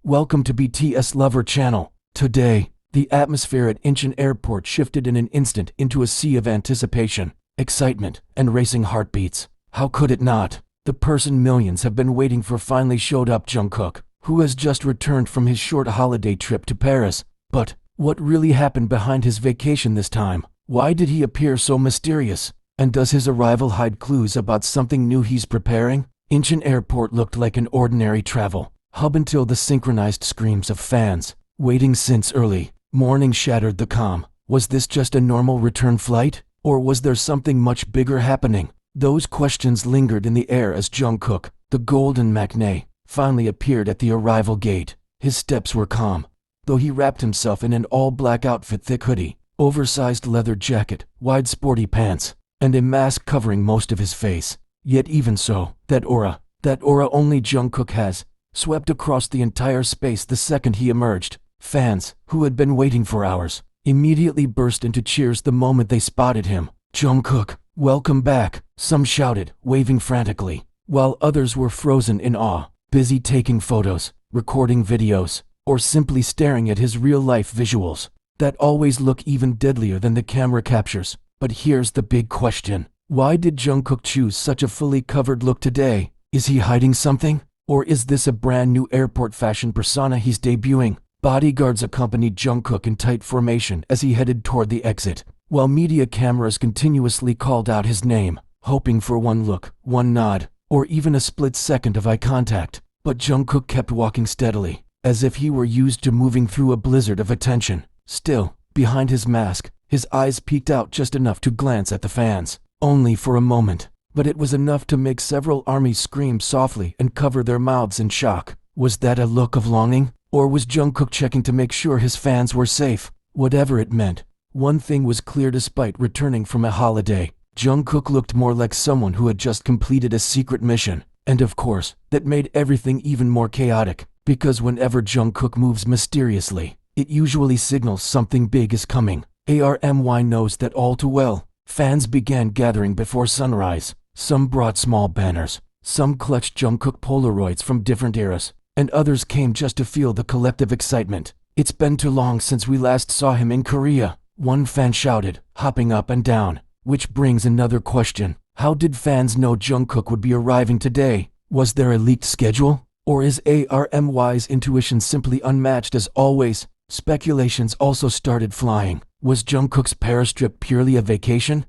Welcome to BTS Lover Channel. Today, the atmosphere at Incheon Airport shifted in an instant into a sea of anticipation, excitement, and racing heartbeats. How could it not? The person millions have been waiting for finally showed up. Jungkook, who has just returned from his short holiday trip to Paris. But what really happened behind his vacation this time? Why did he appear so mysterious? And does his arrival hide clues about something new he's preparing? Incheon Airport looked like an ordinary travel hub until the synchronized screams of fans waiting since early morning shattered the calm. Was this just a normal return flight? Or was there something much bigger happening? Those questions lingered in the air as Jungkook, the golden maknae, finally appeared at the arrival gate. His steps were calm, though he wrapped himself in an all-black outfit, thick hoodie, oversized leather jacket, wide sporty pants, and a mask covering most of his face. Yet even so, that aura only Jungkook has, swept across the entire space the second he emerged. Fans, who had been waiting for hours, immediately burst into cheers the moment they spotted him. "Jungkook, welcome back," some shouted, waving frantically, while others were frozen in awe, busy taking photos, recording videos, or simply staring at his real-life visuals that always look even deadlier than the camera captures. But here's the big question. Why did Jungkook choose such a fully covered look today? Is he hiding something? Or is this a brand new airport fashion persona he's debuting? Bodyguards accompanied Jungkook in tight formation as he headed toward the exit, while media cameras continuously called out his name, hoping for one look, one nod, or even a split second of eye contact. But Jungkook kept walking steadily, as if he were used to moving through a blizzard of attention. Still, behind his mask, his eyes peeked out just enough to glance at the fans. Only for a moment, but it was enough to make several armies scream softly and cover their mouths in shock. Was that a look of longing? Or was Jungkook checking to make sure his fans were safe? Whatever it meant, one thing was clear: despite returning from a holiday, Jungkook looked more like someone who had just completed a secret mission. And of course, that made everything even more chaotic, because whenever Jungkook moves mysteriously, it usually signals something big is coming. ARMY knows that all too well. Fans began gathering before sunrise. Some brought small banners, some clutched Jungkook Polaroids from different eras, and others came just to feel the collective excitement. "It's been too long since we last saw him in Korea," one fan shouted, hopping up and down. Which brings another question. How did fans know Jungkook would be arriving today? Was there a leaked schedule? Or is ARMY's intuition simply unmatched as always? Speculations also started flying. Was Jungkook's Paris trip purely a vacation?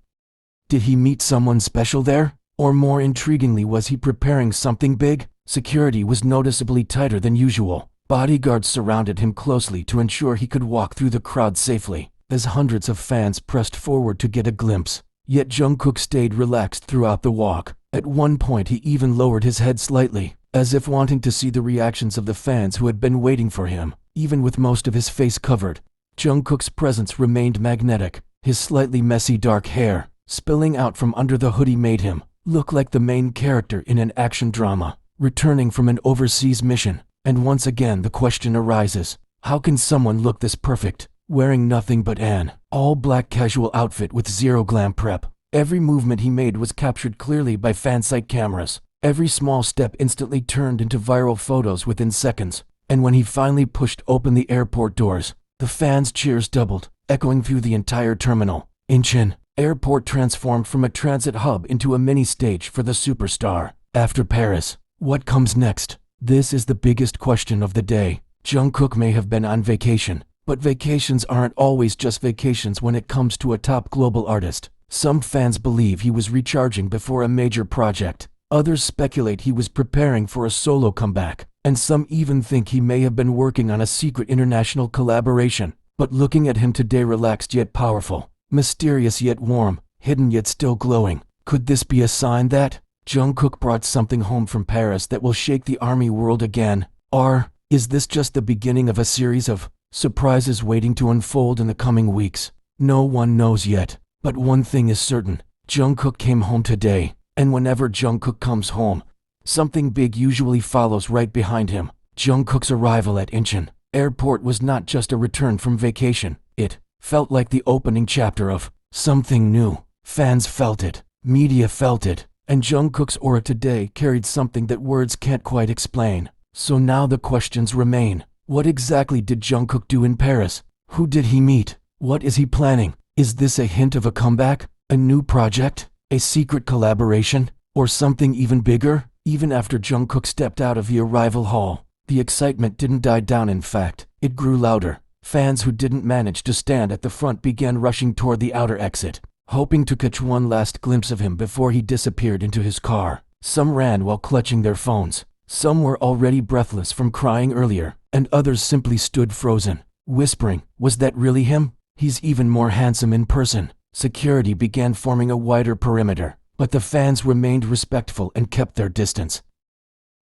Did he meet someone special there? Or more intriguingly, was he preparing something big? Security was noticeably tighter than usual. Bodyguards surrounded him closely to ensure he could walk through the crowd safely, as hundreds of fans pressed forward to get a glimpse. Yet Jungkook stayed relaxed throughout the walk. At one point he even lowered his head slightly, as if wanting to see the reactions of the fans who had been waiting for him. Even with most of his face covered, Jungkook's presence remained magnetic. His slightly messy dark hair, spilling out from under the hoodie, made him look like the main character in an action drama, returning from an overseas mission. And once again the question arises, how can someone look this perfect, wearing nothing but an all-black casual outfit with zero glam prep? Every movement he made was captured clearly by fansite cameras. Every small step instantly turned into viral photos within seconds. And when he finally pushed open the airport doors, the fans' cheers doubled, echoing through the entire terminal. Incheon Airport transformed from a transit hub into a mini-stage for the superstar. After Paris, what comes next? This is the biggest question of the day. Jungkook may have been on vacation, but vacations aren't always just vacations when it comes to a top global artist. Some fans believe he was recharging before a major project. Others speculate he was preparing for a solo comeback. And some even think he may have been working on a secret international collaboration. But looking at him today, relaxed yet powerful, mysterious yet warm, hidden yet still glowing, could this be a sign that Jungkook brought something home from Paris that will shake the ARMY world again? Or is this just the beginning of a series of surprises waiting to unfold in the coming weeks? No one knows yet, but one thing is certain. Jungkook came home today, and whenever Jungkook comes home, something big usually follows right behind him. Jungkook's arrival at Incheon Airport was not just a return from vacation. It felt like the opening chapter of something new. Fans felt it, media felt it, And Jungkook's aura today carried something that words can't quite explain. So now the questions remain. What exactly did Jungkook do in Paris? Who did he meet? What is he planning? Is this a hint of a comeback? A new project? A secret collaboration? Or something even bigger? Even after Jungkook stepped out of the arrival hall, the excitement didn't die down. In fact, it grew louder. Fans who didn't manage to stand at the front began rushing toward the outer exit, hoping to catch one last glimpse of him before he disappeared into his car. Some ran while clutching their phones. Some were already breathless from crying earlier, and others simply stood frozen, whispering, "Was that really him? He's even more handsome in person." Security began forming a wider perimeter, but the fans remained respectful and kept their distance.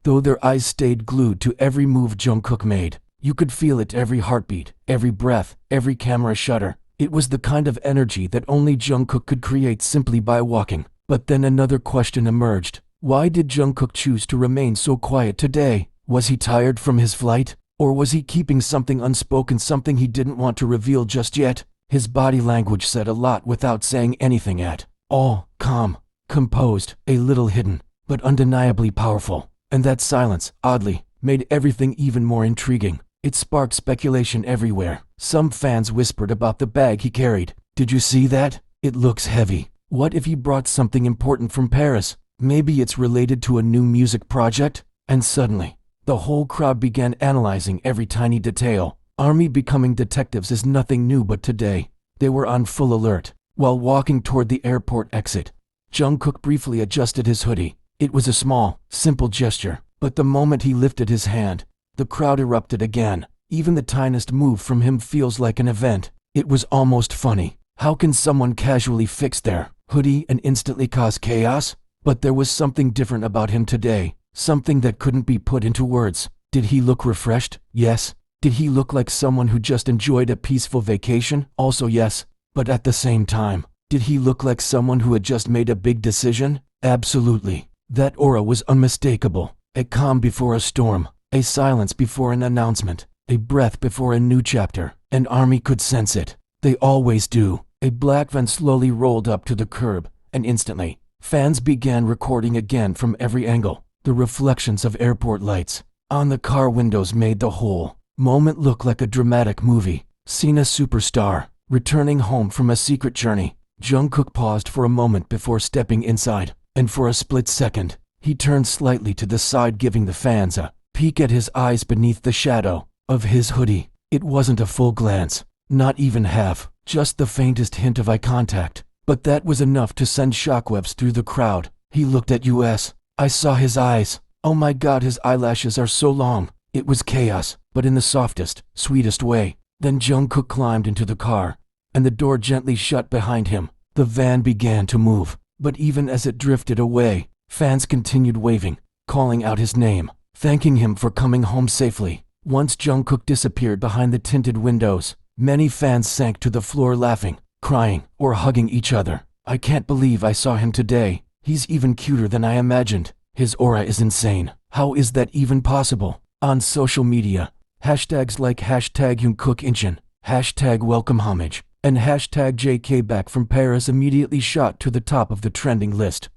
Though their eyes stayed glued to every move Jungkook made, you could feel it every heartbeat, every breath, every camera shutter. It was the kind of energy that only Jungkook could create simply by walking. But then another question emerged. Why did Jungkook choose to remain so quiet today? Was he tired from his flight? Or was he keeping something unspoken, something he didn't want to reveal just yet? His body language said a lot without saying anything at all. Calm, composed, a little hidden, but undeniably powerful. And that silence, oddly, made everything even more intriguing. It sparked speculation everywhere. Some fans whispered about the bag he carried. "Did you see that? It looks heavy. What if he brought something important from Paris? Maybe it's related to a new music project?" And suddenly, the whole crowd began analyzing every tiny detail. Army becoming detectives is nothing new, but today, they were on full alert. While walking toward the airport exit, Jungkook briefly adjusted his hoodie. It was a small, simple gesture, but the moment he lifted his hand, the crowd erupted again. Even the tiniest move from him feels like an event. It was almost funny. How can someone casually fix their hoodie and instantly cause chaos? But there was something different about him today, something that couldn't be put into words. Did he look refreshed? Yes. Did he look like someone who just enjoyed a peaceful vacation? Also yes. But at the same time, did he look like someone who had just made a big decision? Absolutely. That aura was unmistakable. A calm before a storm, a silence before an announcement, a breath before a new chapter. An army could sense it. They always do. A black van slowly rolled up to the curb, and instantly, fans began recording again from every angle. The reflections of airport lights on the car windows made the whole moment look like a dramatic movie. Seen a superstar returning home from a secret journey. Jungkook paused for a moment before stepping inside, and for a split second, he turned slightly to the side, giving the fans a peek at his eyes beneath the shadow of his hoodie. It wasn't a full glance, not even half, just the faintest hint of eye contact. But that was enough to send shockwaves through the crowd. He looked at us. I saw his eyes. Oh my god, his eyelashes are so long. It was chaos, but in the softest, sweetest way. Then Jungkook climbed into the car, and the door gently shut behind him. The van began to move, but even as it drifted away, fans continued waving, calling out his name, thanking him for coming home safely. Once Jungkook disappeared behind the tinted windows, many fans sank to the floor laughing, crying, or hugging each other. I can't believe I saw him today. He's even cuter than I imagined. His aura is insane. How is that even possible? On social media, hashtags like hashtag Jungkook Incheon, hashtag welcome homage, and hashtag JK back from Paris immediately shot to the top of the trending list.